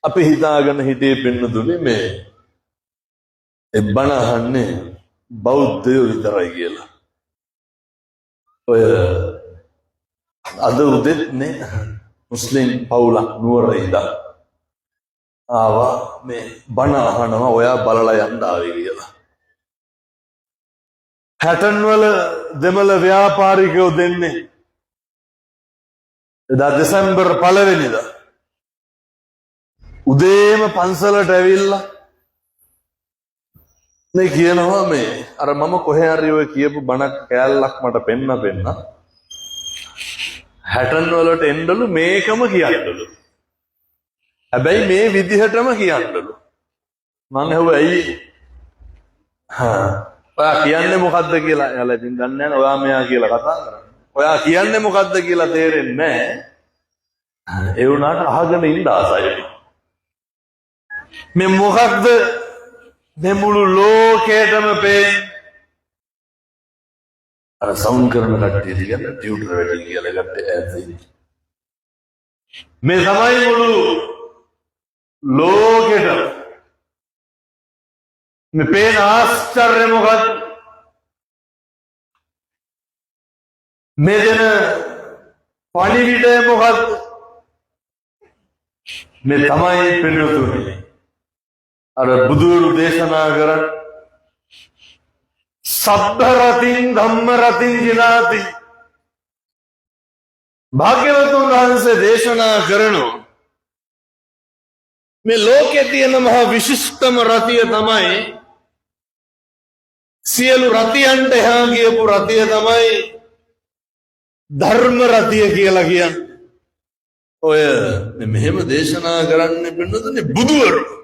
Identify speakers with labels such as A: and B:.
A: අපි හිතාගෙන හිටියේ පින්නතුනේ මේ බණ අහන්නේ බෞද්ධයෝ විතරයි කියලා. ඔය අද උදෙත් නේ මුස්ලිම් පවුලක් නුවර ඉඳලා ආවා මේ බණ අහනවා ඔයා බලලා යන්න ආවේ කියලා. හැටන් වල දෙමළ ව්‍යාපාරිකයෝ දෙන්නේ එදා දෙසැම්බර් 1 වෙනිදා උදේම පන්සලට ඇවිල්ලා මේ කියනවා මේ අර මම කොහේ හරි ඔය කියපු බණක් කෑල්ලක් මට පෙන්න හැටන් වලට එන්නලු මේකම කියන්නලු. හැබැයි මේ විදිහටම කියන්නලු. මම ඇහුවා ඇයි? ඔයා කියන්නේ මොකද්ද කියලා. එයාලා ඉතින් දන්නේ නැහැ. ඔයා මෙයා කියලා කතා කරන්නේ. ඔයා කියන්නේ මොකද්ද කියලා තේරෙන්නේ නැහැ. ඒ වුණාට අහගෙන ඉන්න ආසයි. මේ මොකක්ද මේ මුළු ලෝකෙටම පේන්නේ? අර සවුන්ඩ් කරන කට්ටිය කියන ටියුටර් වැඩි කියලා ගත්තේ ඇයි? මේ තමයි මුළු ලෝකෙටම මේ පේන ආශ්චර්ය මොකක්ද? මේ දෙන පණිවිඩය මොකක්ද? මේ තමයි පින්නතුනේ අර බුදුරු දේශනා කරන සබ්බ රතින් ධම්ම රතින් ජිනාති. භාග්‍යවතුන් වහන්සේ දේශනා කරනවා මේ ලෝකයේ තියෙන මහා විශිෂ්ටම රතිය තමයි සියලු රතියන්ට එහා ගියපු රතිය තමයි ධර්ම රතිය කියලා කියන්නේ. ඔය මෙහෙම දේශනා කරන්නේ පින්නතුනේ බුදුවරු.